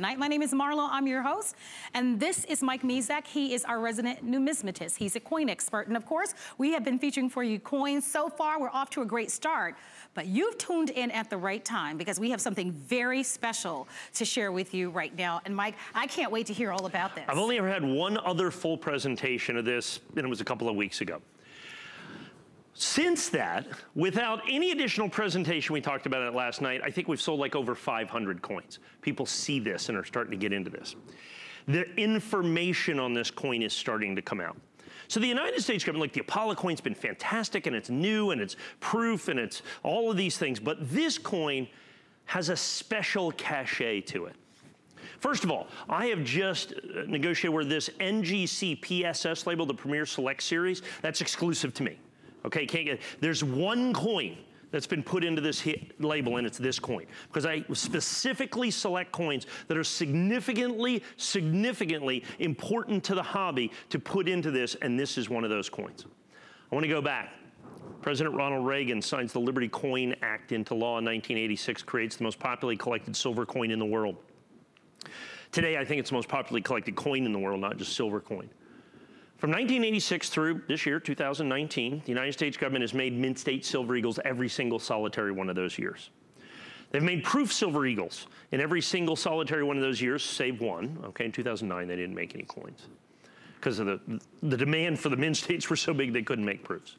tonight. My name is Marlo, I'm your host, and this is Mike Mezak. He is our resident numismatist. He's a coin expert, and of course, we have been featuring for you coins. So far, we're off to a great start, but you've tuned in at the right time because we have something very special to share with you right now. And Mike, I can't wait to hear all about this. I've only ever had one other full presentation of this, and it was a couple of weeks ago. Since that, without any additional presentation, we talked about it last night, I think we've sold like over 500 coins. People see this and are starting to get into this. The information on this coin is starting to come out. So the United States government, like the Apollo coin's been fantastic, and it's new, and it's proof, and it's all of these things, but this coin has a special cachet to it. First of all, I have just negotiated where this NGC PSS label, the Premier Select Series, that's exclusive to me. Okay, can't get, there's one coin that's been put into this label, and it's this coin. Because I specifically select coins that are significantly important to the hobby to put into this, and this is one of those coins. I want to go back. President Ronald Reagan signs the Liberty Coin Act into law in 1986, creates the most popularly collected silver coin in the world. Today, I think it's the most popularly collected coin in the world, not just silver coin. From 1986 through this year, 2019, the United States government has made mint state silver eagles every single solitary one of those years. They've made proof silver eagles in every single solitary one of those years, save one. Okay, in 2009, they didn't make any coins because of the demand for the mint states were so big they couldn't make proofs.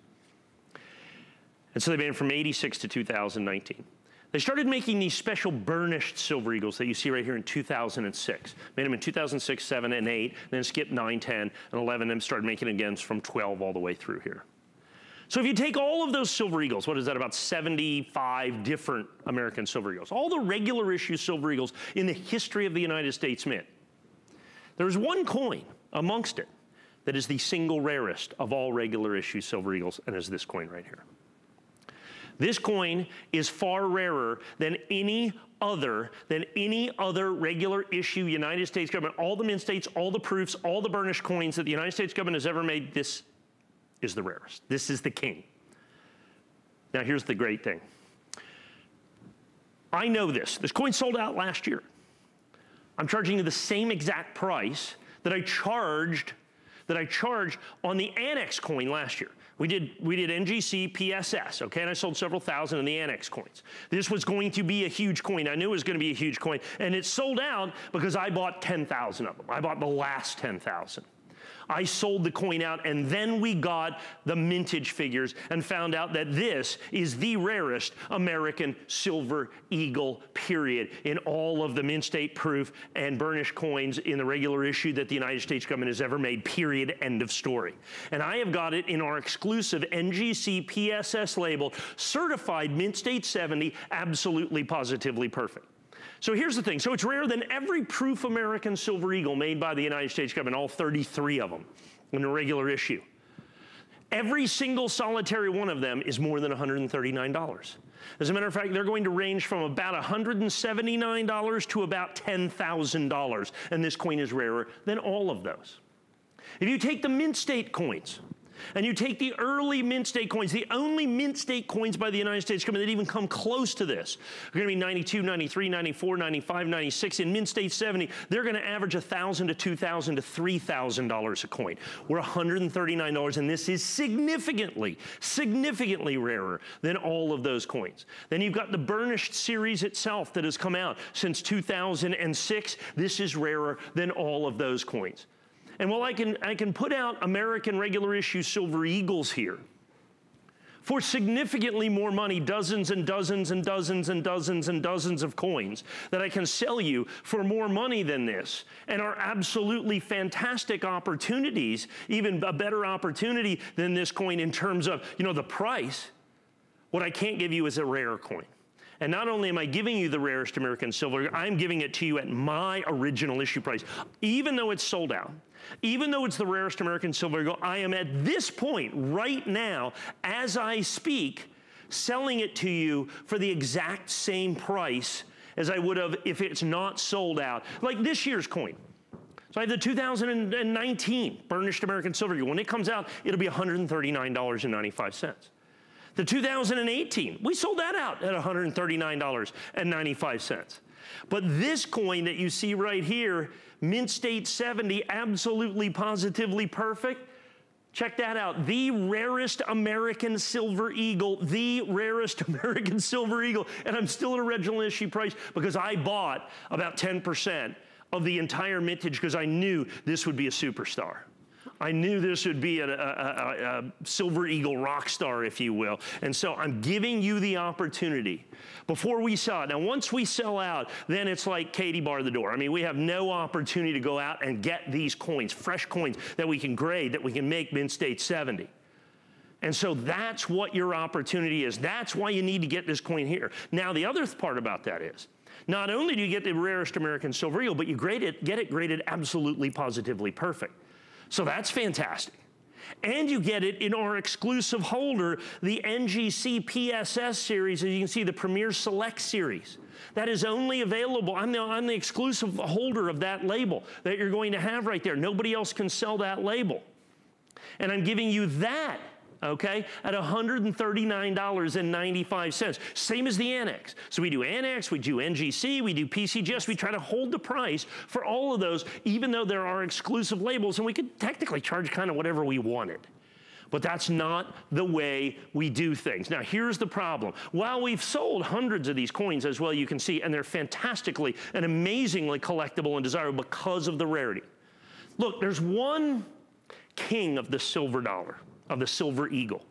And so they made them from 86 to 2019. They started making these special burnished silver eagles that you see right here in 2006. Made them in 2006, 7, and 8, then skipped 9, 10, and 11, and started making them again from 12 all the way through here. So if you take all of those silver eagles, what is that, about 75 different American silver eagles, all the regular issue silver eagles in the history of the United States Mint, there's one coin amongst it that is the single rarest of all regular issue silver eagles, and is this coin right here. This coin is far rarer than any other regular issue United States government, all the mint states, all the proofs, all the burnished coins that the United States government has ever made. This is the rarest. This is the king. Now here's the great thing. I know this. This coin sold out last year. I'm charging you the same exact price that I charged on the Annex coin last year. We did NGC PSS, okay, and I sold several thousand in the Annex coins. This was going to be a huge coin. I knew it was going to be a huge coin, and it sold out because I bought 10,000 of them. I bought the last 10,000. I sold the coin out, and then we got the mintage figures and found out that this is the rarest American silver eagle, period, in all of the mint state proof and burnished coins in the regular issue that the United States government has ever made, period, end of story. And I have got it in our exclusive NGC PSS labeled, certified mint state 70, absolutely positively perfect. So here's the thing. So it's rarer than every proof American silver eagle made by the United States government, all 33 of them in a regular issue. Every single solitary one of them is more than $139. As a matter of fact, they're going to range from about $179 to about $10,000, and this coin is rarer than all of those. If you take the mint state coins, and you take the early mint state coins, the only mint state coins by the United States government that even come close to this are going to be 92, 93, 94, 95, 96. In mint state 70, they're going to average $1,000 to $2,000 to $3,000 a coin. We're $139, and this is significantly rarer than all of those coins. Then you've got the burnished series itself that has come out since 2006. This is rarer than all of those coins. And while I can put out American regular issue silver eagles here for significantly more money, dozens and dozens and dozens and dozens and dozens of coins that I can sell you for more money than this, and are absolutely fantastic opportunities, even a better opportunity than this coin in terms of, you know, the price, what I can't give you is a rare coin. And not only am I giving you the rarest American silver, I'm giving it to you at my original issue price. Even though it's sold out, even though it's the rarest American silver eagle, I am at this point right now, as I speak, selling it to you for the exact same price as I would have if it's not sold out. Like this year's coin. So I have the 2019 burnished American silver eagle. When it comes out, it'll be $139.95. The 2018, we sold that out at $139.95. But this coin that you see right here, Mint State 70, absolutely positively perfect. Check that out, the rarest American silver eagle, the rarest American silver eagle, and I'm still at original issue price because I bought about 10% of the entire mintage because I knew this would be a superstar. I knew this would be a silver eagle rock star, if you will. And so I'm giving you the opportunity before we sell it. Now, once we sell out, then it's like Katie bar the door. I mean, we have no opportunity to go out and get these coins, fresh coins that we can grade, that we can make Mint State 70. And so that's what your opportunity is. That's why you need to get this coin here. Now, the other part about that is, not only do you get the rarest American silver eagle, but you get it graded absolutely positively perfect. So that's fantastic. And you get it in our exclusive holder, the NGC PSS series, as you can see, the Premier Select series. That is only available, I'm the exclusive holder of that label that you're going to have right there. Nobody else can sell that label. And I'm giving you that, okay, at $139.95. Same as the Annex. So we do Annex, we do NGC, we do PCGS. We try to hold the price for all of those, even though there are exclusive labels, and we could technically charge kind of whatever we wanted. But that's not the way we do things. Now, here's the problem. While we've sold hundreds of these coins, as well you can see, and they're fantastically and amazingly collectible and desirable because of the rarity. Look, there's one king of the silver dollar, of the silver eagle,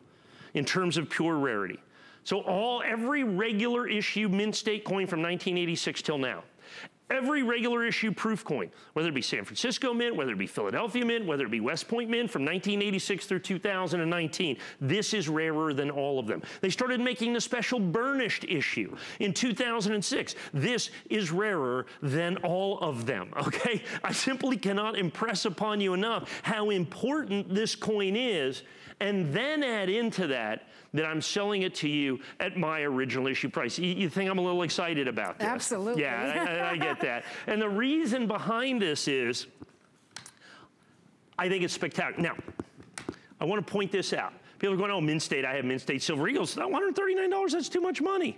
in terms of pure rarity. So every regular issue Mint State coin from 1986 till now, every regular issue proof coin, whether it be San Francisco Mint, whether it be Philadelphia Mint, whether it be West Point Mint from 1986 through 2019, this is rarer than all of them. They started making the special burnished issue in 2006. This is rarer than all of them, okay? I simply cannot impress upon you enough how important this coin is, and then add into that I'm selling it to you at my original issue price. You think I'm a little excited about this? Absolutely. Yeah, I get that. And the reason behind this is, I think it's spectacular. Now, I want to point this out. People are going, oh, Mint State, I have Mint State Silver Eagles. $139, that's too much money.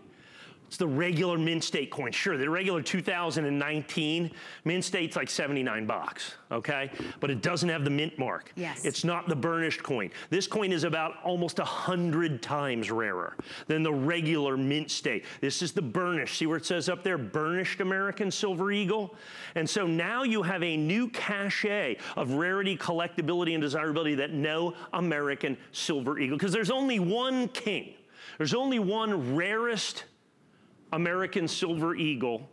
It's the regular Mint State coin. Sure, the regular 2019 Mint State's like 79 bucks, okay? But it doesn't have the mint mark. Yes. It's not the burnished coin. This coin is about almost 100 times rarer than the regular Mint State. This is the burnished. See where it says up there, burnished American Silver Eagle? And so now you have a new cachet of rarity, collectability, and desirability that no American Silver Eagle, because there's only one king. There's only one rarest American Silver Eagle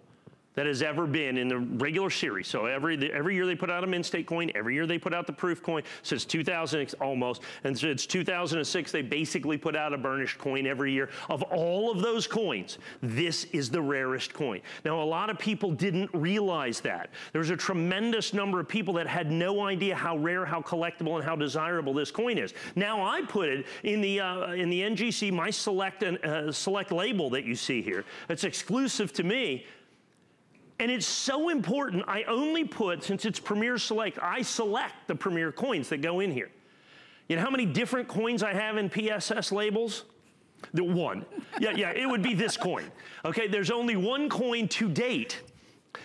that has ever been in the regular series. So every year they put out a Mint State coin, every year they put out the proof coin, since 2000 almost, and since 2006 they basically put out a burnished coin every year. Of all of those coins, this is the rarest coin. Now, a lot of people didn't realize that. There's a tremendous number of people that had no idea how rare, how collectible, and how desirable this coin is. Now, I put it in the NGC, my select label that you see here. It's exclusive to me. And it's so important, I only put, since it's Premier Select, I select the Premier coins that go in here. You know how many different coins I have in PSS labels? The one. Yeah, it would be this coin. Okay, there's only one coin to date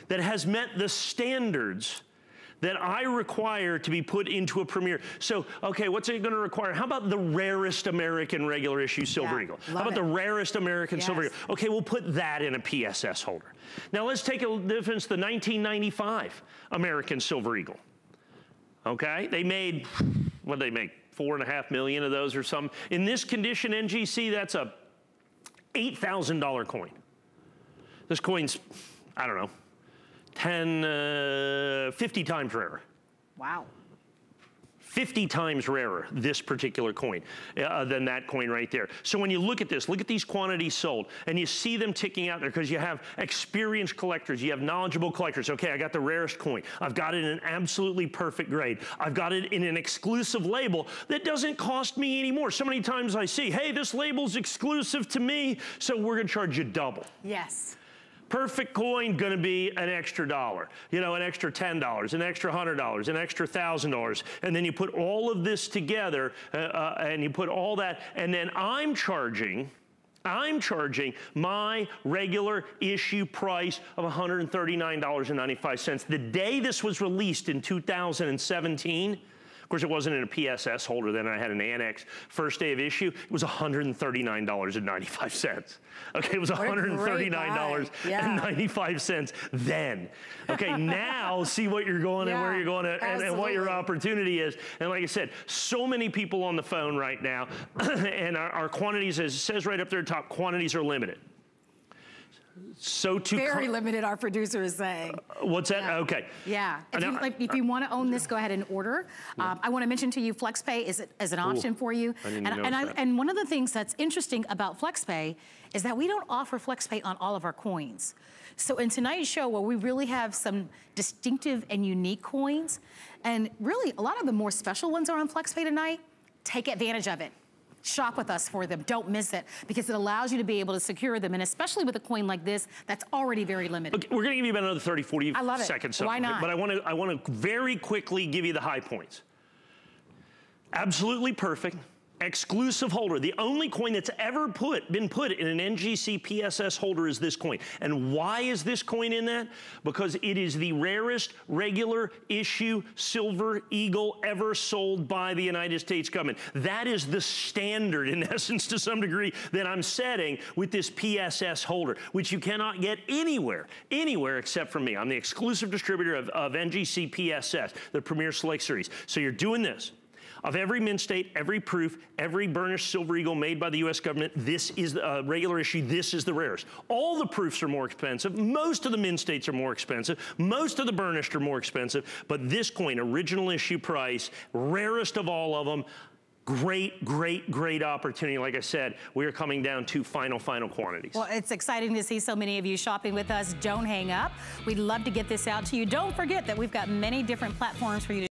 that has met the standards that I require to be put into a Premier. So, okay, what's it gonna require? How about the rarest American regular issue Silver Eagle? How about the rarest American Silver Eagle? Okay, we'll put that in a PSS holder. Now let's take a difference, the 1995 American Silver Eagle. Okay, they made, what did they make? 4.5 million of those or something. In this condition, NGC, that's a $8,000 coin. This coin's, I don't know, 50 times rarer. Wow. 50 times rarer, this particular coin, than that coin right there. So when you look at this, look at these quantities sold, and you see them ticking out there because you have experienced collectors, you have knowledgeable collectors. Okay, I got the rarest coin. I've got it in an absolutely perfect grade. I've got it in an exclusive label that doesn't cost me anymore. So many times I see, hey, this label's exclusive to me, so we're gonna charge you double. Yes. Perfect coin gonna be an extra $1, you know, an extra $10, an extra $100, an extra $1,000, and then you put all of this together, and you put all that, and then I'm charging I'm charging my regular issue price of $139.95. The day this was released in 2017, of course, it wasn't in a PSS holder then. I had an annex. First day of issue, it was $139.95. Okay, it was $139.95 then. Okay, now see what you're going and where you're going and what your opportunity is. And like I said, so many people on the phone right now, and our quantities, as it says right up there at the top, quantities are limited. So very limited, our producer is saying. What's that? Okay. Yeah. If you want to own this, go ahead and order. I want to mention to you, FlexPay is an option for you. And one of the things that's interesting about FlexPay is that we don't offer FlexPay on all of our coins. So in tonight's show, where we really have some distinctive and unique coins, and really a lot of the more special ones are on FlexPay tonight, take advantage of it. Shop with us for them. Don't miss it, because it allows you to be able to secure them, and especially with a coin like this that's already very limited. Okay, we're going to give you about another 30, 40 seconds. So why not? But I want to very quickly give you the high points. Absolutely perfect. Exclusive holder. The only coin that's ever been put in an NGC PSS holder is this coin. And why is this coin in that? Because it is the rarest regular issue silver eagle ever sold by the United States government. That is the standard, in essence, to some degree, that I'm setting with this PSS holder, which you cannot get anywhere except from me. I'm the exclusive distributor of NGC PSS, the Premier Select Series. So you're doing this. Of every mint state, every proof, every burnished silver eagle made by the U.S. government, this is the regular issue, this is the rarest. All the proofs are more expensive. Most of the mint states are more expensive. Most of the burnished are more expensive. But this coin, original issue price, rarest of all of them, great, great, great opportunity. Like I said, we are coming down to final quantities. Well, it's exciting to see so many of you shopping with us. Don't hang up. We'd love to get this out to you. Don't forget that we've got many different platforms for you to